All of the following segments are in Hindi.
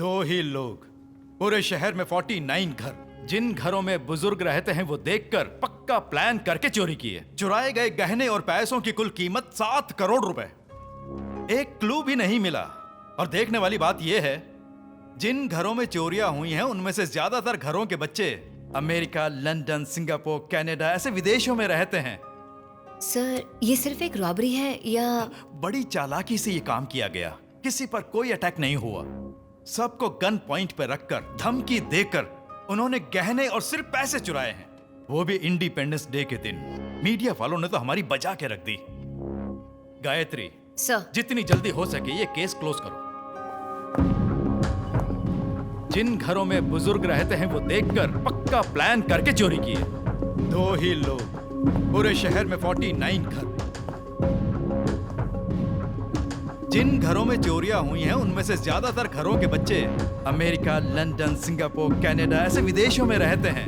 दो ही लोग पूरे शहर में 49 घर, जिन घरों में बुजुर्ग रहते हैं वो देखकर पक्का प्लान करके चोरी किए। चुराए गए गहने और पैसों की कुल कीमत 7 करोड़ रुपए। एक क्लू भी नहीं मिला। और देखने वाली बात यह है, जिन घरों में चोरियां हुई हैं उनमें से ज्यादातर घरों के बच्चे अमेरिका, लंदन, सिंगापुर, कनाडा ऐसे विदेशों में रहते हैं। सर, ये सिर्फ एक रॉबरी है या? बड़ी चालाकी से ये काम किया गया। किसी पर कोई अटैक नहीं हुआ। सबको गन पॉइंट पर रखकर, धमकी देकर उन्होंने गहने और सिर्फ पैसे चुराए हैं, वो भी इंडिपेंडेंस डे के दिन। मीडिया वालों ने तो हमारी बचा के रख दी। गायत्री सर, जितनी जल्दी हो सके ये केस क्लोज करो। जिन घरों में बुजुर्ग रहते हैं वो देखकर पक्का प्लान करके चोरी किए। दो ही लोग पूरे शहर में 49 घर, जिन घरों में चोरियां हुई हैं उनमें से ज्यादातर घरों के बच्चे अमेरिका, लंदन, सिंगापुर, कनाडा ऐसे विदेशों में रहते हैं।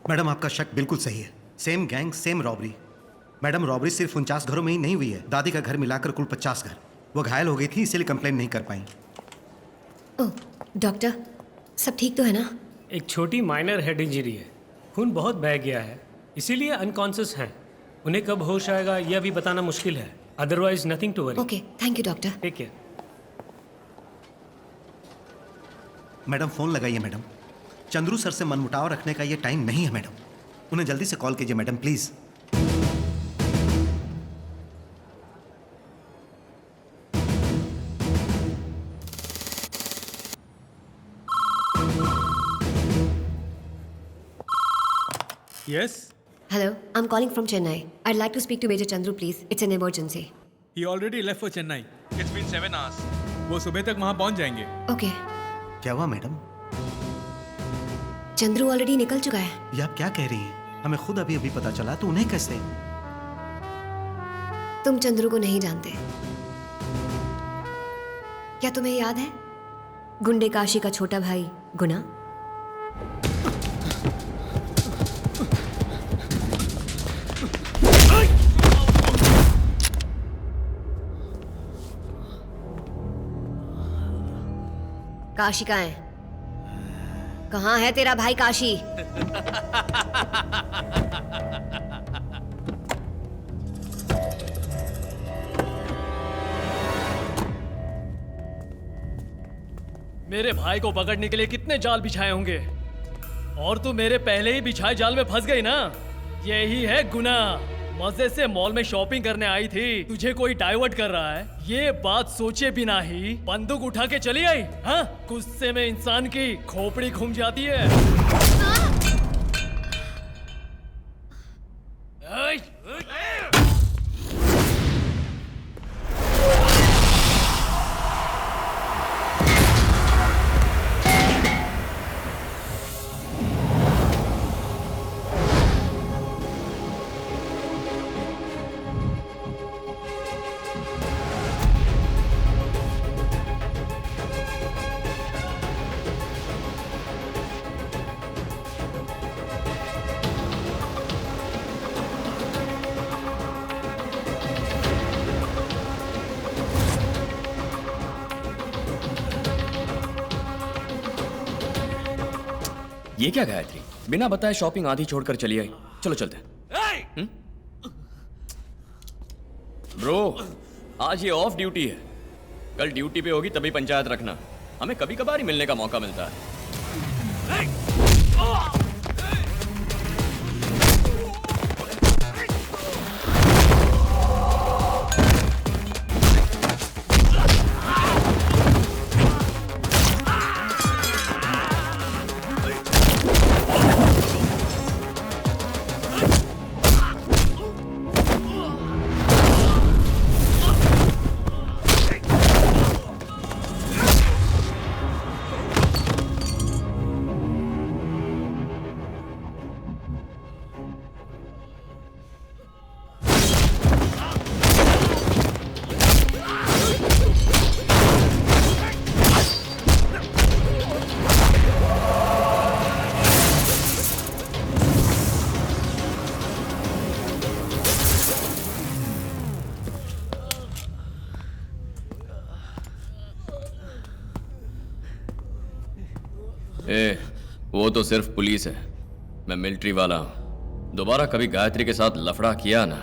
मैडम, आपका शक बिल्कुल सही है। Same gang, same robbery. Madam, robbery सिर्फ 49 घरों में ही नहीं हुई है, दादी का घर मिलाकर कुल 50 घर। वो घायल हो गई थी, इसीलिए कंप्लेन नहीं कर पाई। ओह डॉक्टर, सब ठीक तो है ना? एक छोटी माइनर हेड इंजरी है, खून बहुत बह गया है, इसीलिए अनकॉन्शियस हैं। उन्हें कब होश आएगा यह अभी बताना मुश्किल है। Otherwise nothing to worry. Okay, thank you doctor. Take care. Madam, phone लगाइए मैडम। चंद्रू सर से मनमुटाव रखने का ये टाइम नहीं है मैडम। उन्हें जल्दी से कॉल कीजिए madam, please. Yes, hello, I am calling from Chennai. I'd like to speak to Major Chandru, please. It's an emergency. he already left for Chennai. It's been 7 hours. वो सुबह तक वहाँ पहुँच जाएंगे। Okay. क्या हुआ मैडम? चंद्रू ऑलरेडी निकल चुका है। ये आप क्या कह रही हैं? हमें खुद अभी अभी पता चला, तो उन्हें कैसे? तुम चंद्रू को नहीं जानते। क्या तुम्हें याद है गुंडे काशी का छोटा भाई गुना? काशी कहाँ है? कहाँ है तेरा भाई काशी? मेरे भाई को पकड़ने के लिए कितने जाल बिछाए होंगे, और तू मेरे पहले ही बिछाए जाल में फंस गई ना। यही है गुनाह। मजे से मॉल में शॉपिंग करने आई थी, तुझे कोई डाइवर्ट कर रहा है, ये बात सोचे बिना ही बंदूक उठा के चली आई। हाँ, गुस्से में इंसान की खोपड़ी घूम जाती है। ये क्या गायत्री, बिना बताए शॉपिंग आधी छोड़कर चली आई। चलो चलते हैं। ब्रो, आज ये ऑफ ड्यूटी है, कल ड्यूटी पे होगी तभी पंचायत रखना। हमें कभी कभार ही मिलने का मौका मिलता है। ए, वो तो सिर्फ पुलिस है, मैं मिलिट्री वाला हूं। दोबारा कभी गायत्री के साथ लफड़ा किया ना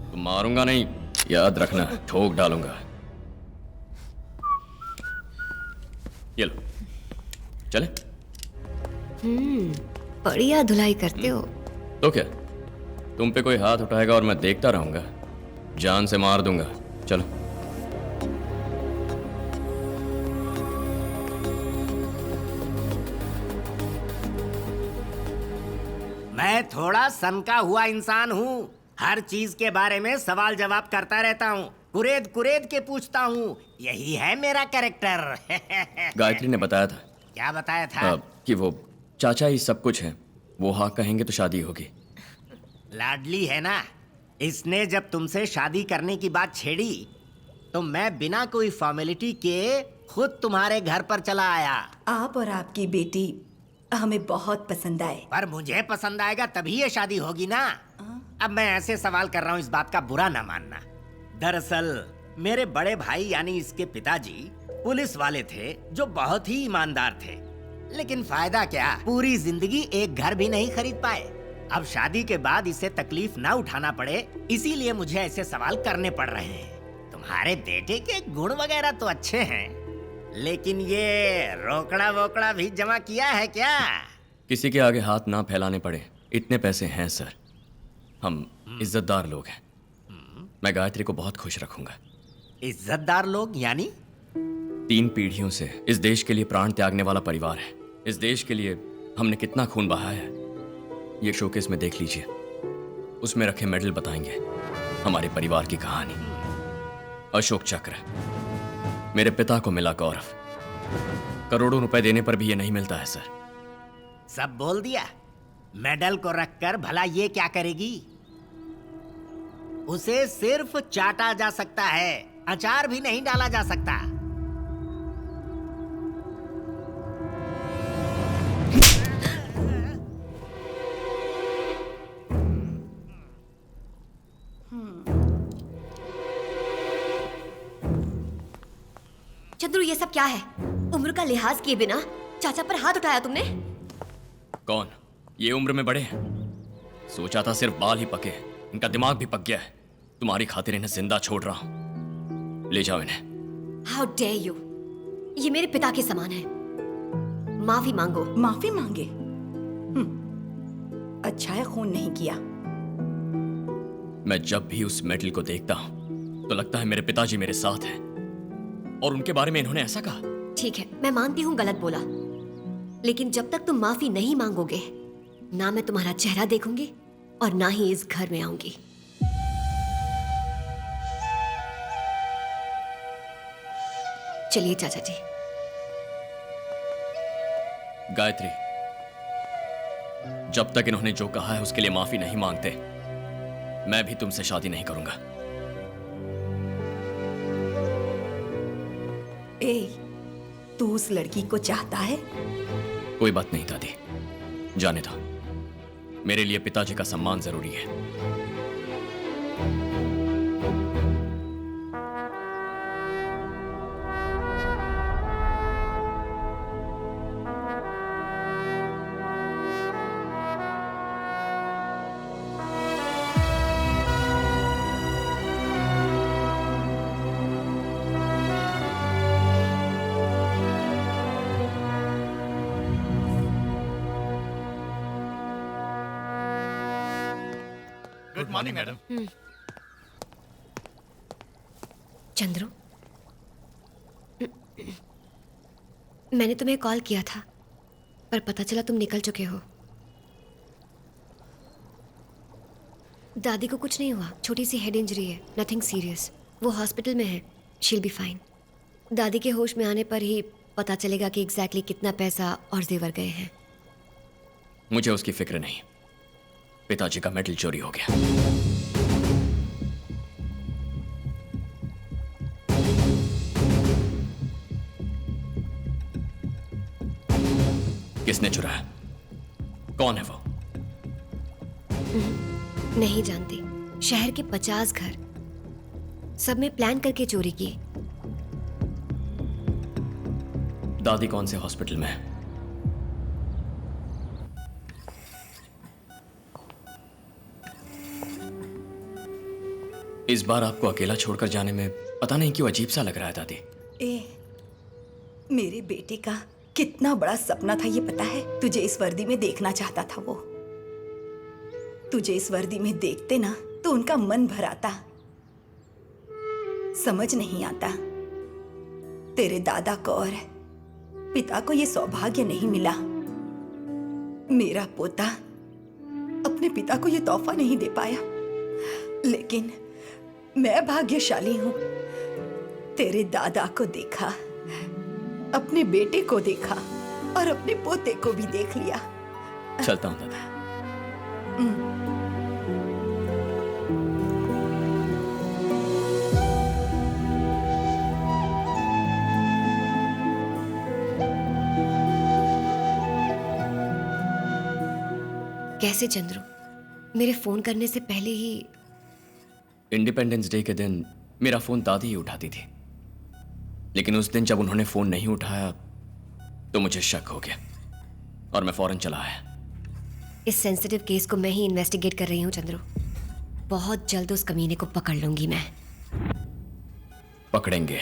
तो मारूंगा नहीं, याद रखना, ठोक डालूंगा। ये लो, चले। बढ़िया धुलाई करते हो। तो क्या, तुम पे कोई हाथ उठाएगा और मैं देखता रहूंगा? जान से मार दूंगा। चलो। मैं थोड़ा सनका हुआ इंसान हूँ, हर चीज के बारे में सवाल जवाब करता रहता हूँ, कुरेद कुरेद के पूछता हूँ, यही है मेरा कैरेक्टर। गायत्री ने बताया था। क्या बताया था? कि वो चाचा ही सब कुछ है, वो हाँ कहेंगे तो शादी होगी। लाडली है ना, इसने जब तुमसे शादी करने की बात छेड़ी तो मैं बिना कोई फॉर्मेलिटी के खुद तुम्हारे घर पर चला आया। आप और आपकी बेटी हमें बहुत पसंद आए। पर मुझे पसंद आएगा तभी ये शादी होगी ना। अब मैं ऐसे सवाल कर रहा हूँ, इस बात का बुरा ना मानना। दरअसल मेरे बड़े भाई यानी इसके पिताजी पुलिस वाले थे जो बहुत ही ईमानदार थे, लेकिन फायदा क्या, पूरी जिंदगी एक घर भी नहीं खरीद पाए। अब शादी के बाद इसे तकलीफ ना उठाना पड़े, इसीलिए मुझे ऐसे सवाल करने पड़ रहे हैं। तुम्हारे बेटे के गुण वगैरह तो अच्छे हैं, लेकिन ये रोकड़ा वोकड़ा भी जमा किया है क्या? किसी के आगे हाथ ना फैलाने पड़े, इतने पैसे हैं सर। हम इज्जतदार लोग हैं। मैं गायत्री को बहुत खुश रखूंगा। इज्जतदार लोग यानी? 3 पीढ़ियों से इस देश के लिए प्राण त्यागने वाला परिवार है। इस देश के लिए हमने कितना खून बहाया है, ये शोकेस में देख लीजिए। उसमें रखे मेडल बताएंगे हमारे परिवार की कहानी। अशोक चक्र, मेरे पिता को मिला गौरव। करोड़ों रुपए देने पर भी ये नहीं मिलता है सर। सब बोल दिया। मेडल को रखकर भला ये क्या करेगी? उसे सिर्फ चाटा जा सकता है, अचार भी नहीं डाला जा सकता। चंद्रू, ये सब क्या है? उम्र का लिहाज किए बिना चाचा पर हाथ उठाया तुमने? कौन? ये उम्र में बड़े हैं। सोचा था सिर्फ बाल ही पके, इनका दिमाग भी पक गया है। तुम्हारी खातिर इन्हें जिंदा छोड़ रहा हूं, ले जाओ इन्हें। How dare you! ये मेरे पिता के समान है। माफी मांगो। माफी मांगे? अच्छा है खून नहीं किया। मैं जब भी उस मेडल को देखता हूं तो लगता है मेरे पिताजी मेरे साथ हैं, और उनके बारे में इन्होंने ऐसा कहा। ठीक है, मैं मानती हूँ गलत बोला, लेकिन जब तक तुम माफी नहीं मांगोगे, ना मैं तुम्हारा चेहरा देखूंगी और ना ही इस घर में आऊंगी। चलिए चाचा जी। गायत्री, जब तक इन्होंने जो कहा है उसके लिए माफी नहीं मांगते, मैं भी तुमसे शादी नहीं करूंगा। ए, तू उस लड़की को चाहता है? कोई बात नहीं दादी, जाने दो। मेरे लिए पिताजी का सम्मान जरूरी है। Good morning madam. चंद्रू, मैंने तुम्हें कॉल किया था, पर पता चला तुम निकल चुके हो। दादी को कुछ नहीं हुआ, छोटी सी हेड इंजरी है, नथिंग सीरियस। वो हॉस्पिटल में है, शील बी फाइन। दादी के होश में आने पर ही पता चलेगा कि एग्जैक्टली कितना पैसा और जेवर गए हैं। मुझे उसकी फिक्र नहीं, पिताजी का मेडल चोरी हो गया। किसने चुराया? कौन है वो? नहीं जानती। शहर के 50 घर, सब में प्लान करके चोरी की। दादी कौन से हॉस्पिटल में है? इस बार आपको अकेला छोड़कर जाने में पता नहीं क्यों अजीब सा लग रहा है दादी। मेरे बेटे का कितना बड़ा सपना था ये पता है? तुझे इस वर्दी में देखना चाहता था वो। तुझे इस वर्दी में देखते ना तो उनका मन भर आता। समझ नहीं आता, तेरे दादा को और पिता को ये सौभाग्य नहीं मिला। मेरा पोता अपने पिता को ये तोहफा नहीं दे पाया, लेकिन मैं भाग्यशाली हूं। तेरे दादा को देखा, अपने बेटे को देखा और अपने पोते को भी देख लिया। चलता हूं दादा। कैसे चंद्रू? मेरे फोन करने से पहले ही। इंडिपेंडेंस डे के दिन मेरा फोन दादी ही उठाती थी, लेकिन उस दिन जब उन्होंने फोन नहीं उठाया तो मुझे शक हो गया और मैं फौरन चला आया। इस सेंसिटिव केस को मैं ही इन्वेस्टिगेट कर रही हूँ चंद्रू। बहुत जल्द उस कमीने को पकड़ लूंगी मैं। पकड़ेंगे।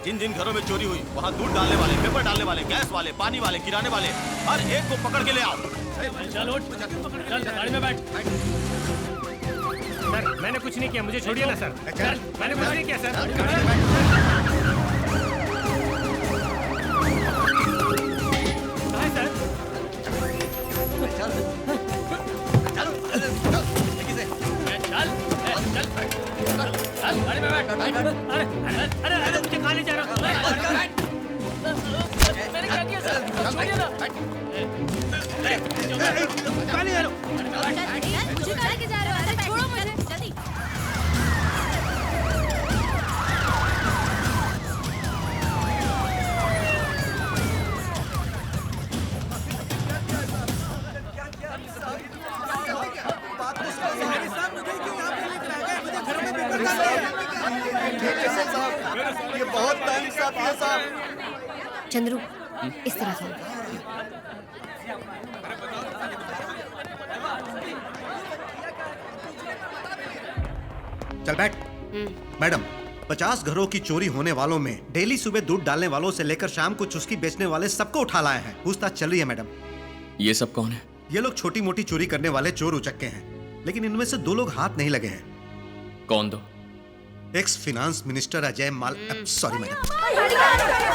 जिन जिन घरों में चोरी हुई वहाँ दूध डालने वाले, पेपर डालने वाले, गैस वाले, पानी वाले, किराने वाले, हर एक को पकड़ के ले आओ। चल उठ, चल गाड़ी में बैठ। सर मैंने कुछ नहीं किया, मुझे छोड़िए ना सर। चल, मैंने कुछ नहीं किया सर। कहाँ है सर? चल गाड़ी में बैठ। अरे अरे मुझे कहाँ ले जा रहा हूँ? मैंने क्या किया सर? छोड़िए ना। मुझे कहाँ लेके जा रहे हो? अरे छोड़ो मुझे जल्दी। ये बहुत नाइंसाफी है साहब। चंद्रू इस तरफ आओ। चल बैठ। मैडम, 50 घरों की चोरी होने वालों में डेली सुबह दूध डालने वालों से लेकर शाम को चुस्की बेचने वाले सबको उठा लाए हैं। पूछताछ चल रही है मैडम। ये सब कौन है? ये लोग छोटी मोटी चोरी करने वाले चोर उचक्के हैं, लेकिन इनमें से 2 लोग हाथ नहीं लगे हैं। कौन दो? एक्स फिनांस मिनिस्टर अजय माल, सॉरी मैडम।